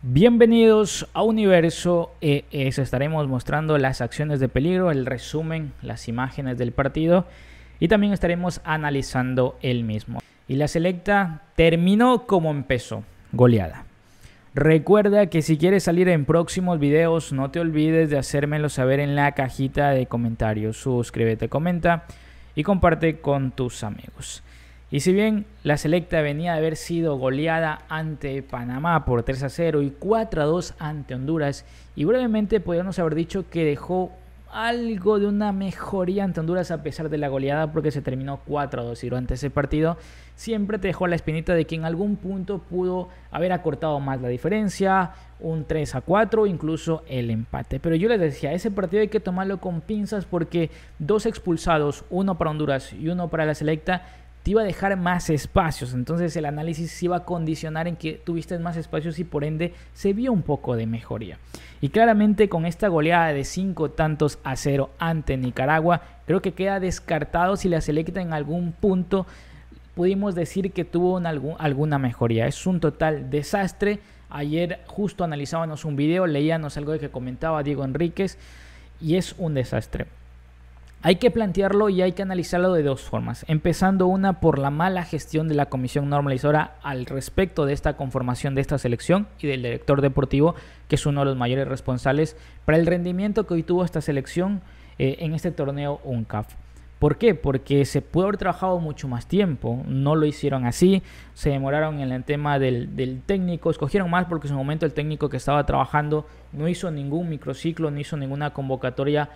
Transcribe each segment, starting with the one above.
Bienvenidos a Universo ES. Estaremos mostrando las acciones de peligro, el resumen, las imágenes del partido y también estaremos analizando el mismo. Y la selecta terminó como empezó, goleada. Recuerda que si quieres salir en próximos videos, no te olvides de hacérmelo saber en la cajita de comentarios. Suscríbete, comenta y comparte con tus amigos. Y si bien la selecta venía de haber sido goleada ante Panamá por 3-0 y 4-2 ante Honduras, y brevemente podríamos haber dicho que dejó algo de una mejoría ante Honduras a pesar de la goleada, porque se terminó 4-2 y durante ese partido siempre te dejó la espinita de que en algún punto pudo haber acortado más la diferencia, un 3-4, incluso el empate. Pero yo les decía, ese partido hay que tomarlo con pinzas porque dos expulsados, uno para Honduras y uno para la selecta, te iba a dejar más espacios, entonces el análisis se iba a condicionar en que tuviste más espacios y por ende se vio un poco de mejoría. Y claramente con esta goleada de 5-0 ante Nicaragua, creo que queda descartado si la selecta en algún punto pudimos decir que tuvo alguna mejoría. Es un total desastre. Ayer justo analizábamos un video, leíamos algo que comentaba Diego Enríquez y es un desastre. Hay que plantearlo y hay que analizarlo de dos formas, empezando una por la mala gestión de la comisión normalizadora al respecto de esta conformación de esta selección y del director deportivo, que es uno de los mayores responsables para el rendimiento que hoy tuvo esta selección en este torneo UNCAF. ¿Por qué? Porque se pudo haber trabajado mucho más tiempo, no lo hicieron así, se demoraron en el tema del técnico, escogieron más porque en su momento el técnico que estaba trabajando no hizo ningún microciclo, no hizo ninguna convocatoria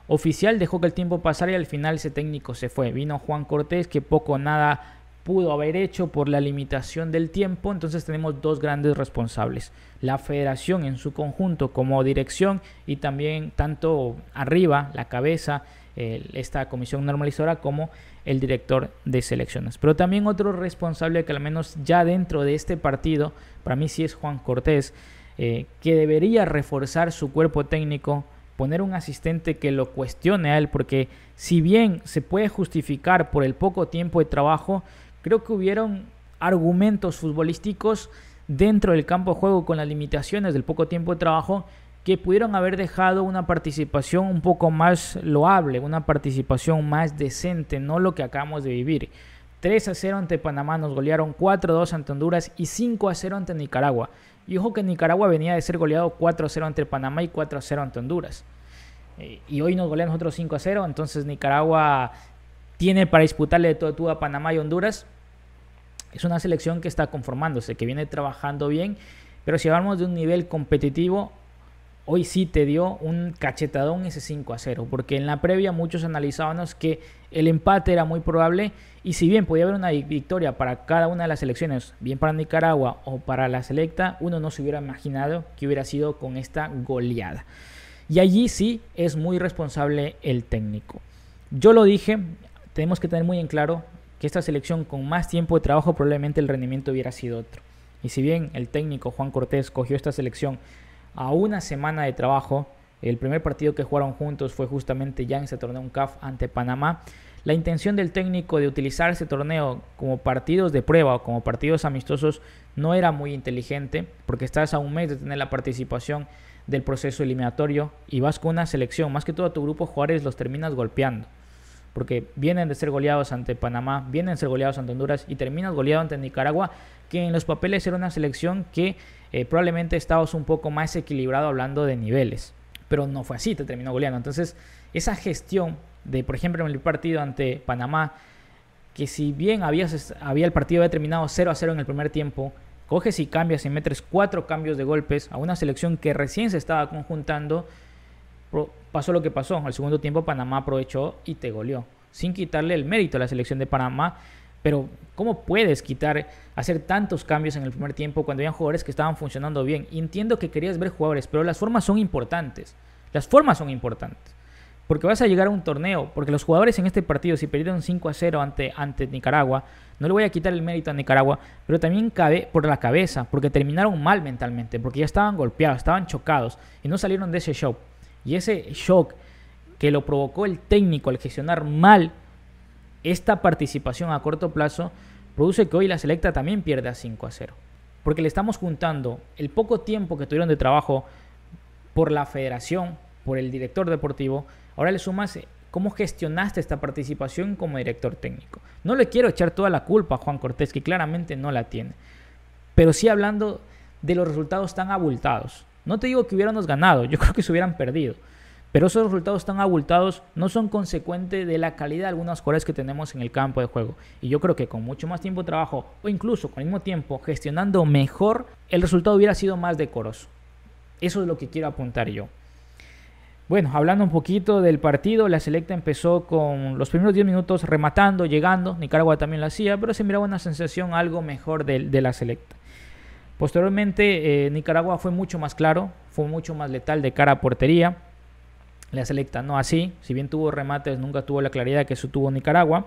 oficial, dejó que el tiempo pasara y al final ese técnico se fue. Vino Juan Cortés, que poco o nada pudo haber hecho por la limitación del tiempo. Entonces tenemos dos grandes responsables, la federación en su conjunto como dirección y también tanto arriba, la cabeza, esta comisión normalizadora, como el director de selecciones. Pero también otro responsable que al menos ya dentro de este partido, para mí sí es Juan Cortés, que debería reforzar su cuerpo técnico, poner un asistente que lo cuestione a él, porque si bien se puede justificar por el poco tiempo de trabajo, creo que hubieron argumentos futbolísticos dentro del campo de juego con las limitaciones del poco tiempo de trabajo que pudieron haber dejado una participación un poco más loable, una participación más decente, no lo que acabamos de vivir. 3-0 ante Panamá, nos golearon 4-2 ante Honduras y 5-0 ante Nicaragua. Y ojo que Nicaragua venía de ser goleado 4-0 ante Panamá y 4-0 ante Honduras. Y hoy nos golean nosotros 5-0, entonces Nicaragua tiene para disputarle de todo a Panamá y Honduras. Es una selección que está conformándose, que viene trabajando bien, pero si hablamos de un nivel competitivo, hoy sí te dio un cachetadón ese 5-0, porque en la previa muchos analizábamos que el empate era muy probable y si bien podía haber una victoria para cada una de las selecciones, bien para Nicaragua o para la selecta, uno no se hubiera imaginado que hubiera sido con esta goleada. Y allí sí es muy responsable el técnico. Yo lo dije, tenemos que tener muy en claro que esta selección con más tiempo de trabajo probablemente el rendimiento hubiera sido otro. Y si bien el técnico Juan Cortés cogió esta selección a una semana de trabajo, el primer partido que jugaron juntos fue justamente ya en ese torneo UNCAF ante Panamá. La intención del técnico de utilizar ese torneo como partidos de prueba o como partidos amistosos no era muy inteligente, porque estás a un mes de tener la participación del proceso eliminatorio y vas con una selección, más que todo a tu grupo de jugadores los terminas golpeando, porque vienen de ser goleados ante Panamá, vienen de ser goleados ante Honduras y terminas goleado ante Nicaragua, que en los papeles era una selección que probablemente estabas un poco más equilibrado hablando de niveles, pero no fue así, te terminó goleando. Entonces esa gestión de, por ejemplo, en el partido ante Panamá, que si bien el partido había terminado 0-0 en el primer tiempo, coges y cambias y metes 4 cambios de golpes a una selección que recién se estaba conjuntando, pasó lo que pasó. Al segundo tiempo Panamá aprovechó y te goleó, sin quitarle el mérito a la selección de Panamá. Pero ¿cómo puedes hacer tantos cambios en el primer tiempo cuando habían jugadores que estaban funcionando bien? Y entiendo que querías ver jugadores, pero las formas son importantes. Las formas son importantes. Porque vas a llegar a un torneo, porque los jugadores en este partido, si perdieron 5-0 ante Nicaragua, no le voy a quitar el mérito a Nicaragua, pero también cabe por la cabeza, porque terminaron mal mentalmente, porque ya estaban golpeados, estaban chocados y no salieron de ese shock. Y ese shock que lo provocó el técnico al gestionar mal esta participación a corto plazo, produce que hoy la selecta también pierda 5-0. porque le estamos juntando el poco tiempo que tuvieron de trabajo por la federación, por el director deportivo. Ahora le sumas cómo gestionaste esta participación como director técnico. No le quiero echar toda la culpa a Juan Cortés, que claramente no la tiene, pero sí hablando de los resultados tan abultados. No te digo que hubiéramos ganado, yo creo que se hubieran perdido, pero esos resultados tan abultados no son consecuentes de la calidad de algunos jugadores que tenemos en el campo de juego. Y yo creo que con mucho más tiempo de trabajo, o incluso con el mismo tiempo gestionando mejor, el resultado hubiera sido más decoroso. Eso es lo que quiero apuntar yo. Bueno, hablando un poquito del partido, la selecta empezó con los primeros 10 minutos rematando, llegando. Nicaragua también lo hacía, pero se miraba una sensación algo mejor de la selecta. Posteriormente, Nicaragua fue mucho más claro, fue mucho más letal de cara a portería. La selecta no así, si bien tuvo remates, nunca tuvo la claridad que eso tuvo Nicaragua.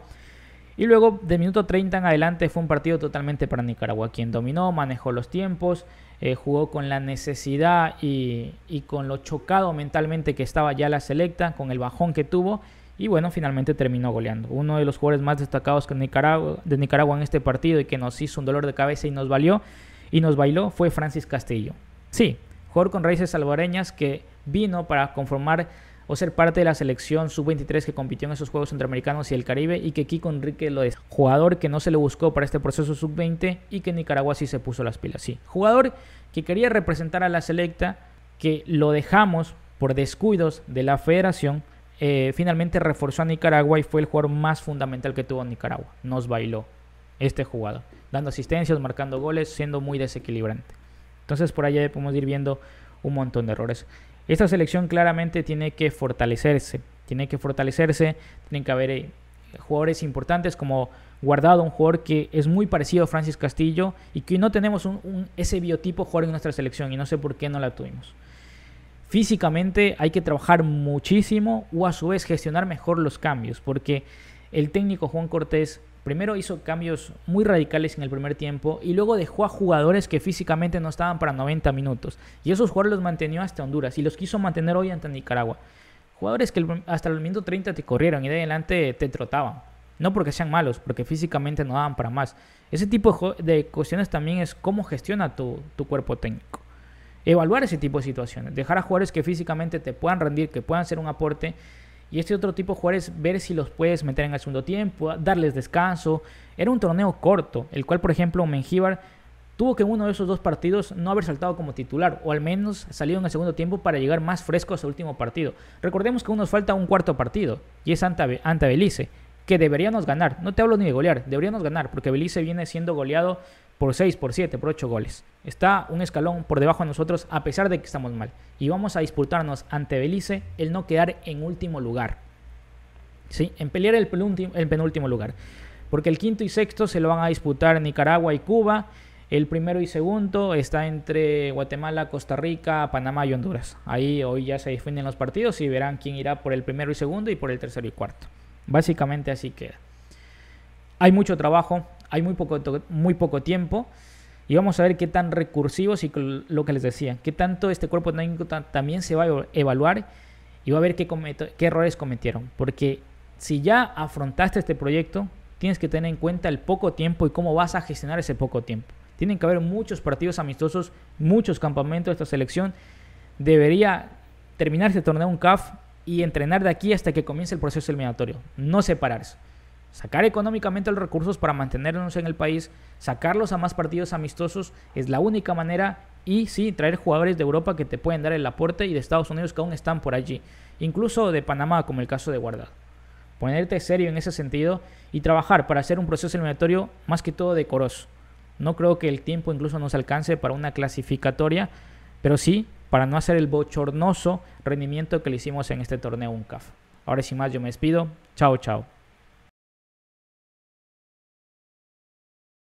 Y luego, de minuto 30 en adelante, fue un partido totalmente para Nicaragua, quien dominó, manejó los tiempos, jugó con la necesidad y con lo chocado mentalmente que estaba ya la selecta, con el bajón que tuvo, y bueno, finalmente terminó goleando. Uno de los jugadores más destacados de Nicaragua en este partido y que nos hizo un dolor de cabeza y nos bailó fue Francis Castillo. Sí, jugador con raíces salvadoreñas que vino para conformar o ser parte de la selección sub-23 que compitió en esos Juegos Centroamericanos y el Caribe, y que Kiko Enrique lo es. Jugador que no se le buscó para este proceso sub-20 y que Nicaragua sí se puso las pilas. Sí, jugador que quería representar a la selecta, que lo dejamos por descuidos de la federación, finalmente reforzó a Nicaragua y fue el jugador más fundamental que tuvo Nicaragua. Nos bailó este jugador, dando asistencias, marcando goles, siendo muy desequilibrante. Entonces por allá podemos ir viendo un montón de errores. Esta selección claramente tiene que fortalecerse, tienen que haber jugadores importantes como Guardado, un jugador que es muy parecido a Francis Castillo y que no tenemos ese biotipo jugador en nuestra selección y no sé por qué no la tuvimos. Físicamente hay que trabajar muchísimo o a su vez gestionar mejor los cambios, porque el técnico Juan Cortés primero hizo cambios muy radicales en el primer tiempo y luego dejó a jugadores que físicamente no estaban para 90 minutos. Y esos jugadores los mantenió hasta Honduras y los quiso mantener hoy ante Nicaragua. Jugadores que hasta el minuto 30 te corrieron y de adelante te trotaban. No porque sean malos, porque físicamente no daban para más. Ese tipo de cuestiones también es cómo gestiona tu cuerpo técnico. Evaluar ese tipo de situaciones. Dejar a jugadores que físicamente te puedan rendir, que puedan ser un aporte. Y este otro tipo de jugadores, ver si los puedes meter en el segundo tiempo, darles descanso. Era un torneo corto, el cual, por ejemplo, Mengíbar tuvo que en uno de esos dos partidos no haber saltado como titular, o al menos salido en el segundo tiempo para llegar más fresco a ese último partido. Recordemos que aún nos falta un cuarto partido, y es ante Belice, que deberíamos ganar. No te hablo ni de golear, deberíamos ganar, porque Belice viene siendo goleado por 6, por 7, por 8 goles. Está un escalón por debajo de nosotros a pesar de que estamos mal. Y vamos a disputarnos ante Belice el no quedar en último lugar. ¿Sí? En pelear el penúltimo lugar. Porque el quinto y sexto se lo van a disputar Nicaragua y Cuba. El primero y segundo está entre Guatemala, Costa Rica, Panamá y Honduras. Ahí hoy ya se definen los partidos y verán quién irá por el primero y segundo y por el tercero y cuarto. Básicamente así queda. Hay mucho trabajo. Hay muy poco tiempo y vamos a ver qué tan recursivos y lo que les decía, qué tanto este cuerpo técnico también se va a evaluar y va a ver qué errores cometieron. Porque si ya afrontaste este proyecto, tienes que tener en cuenta el poco tiempo y cómo vas a gestionar ese poco tiempo. Tienen que haber muchos partidos amistosos, muchos campamentos de esta selección. Debería terminar este torneo un CAF y entrenar de aquí hasta que comience el proceso eliminatorio. No separarse. Sacar económicamente los recursos para mantenernos en el país, sacarlos a más partidos amistosos es la única manera, y sí, traer jugadores de Europa que te pueden dar el aporte y de Estados Unidos que aún están por allí, incluso de Panamá como el caso de Guardado. Ponerte serio en ese sentido y trabajar para hacer un proceso eliminatorio más que todo decoroso. No creo que el tiempo incluso nos alcance para una clasificatoria, pero sí para no hacer el bochornoso rendimiento que le hicimos en este torneo UNCAF. Ahora sin más yo me despido, chao chao.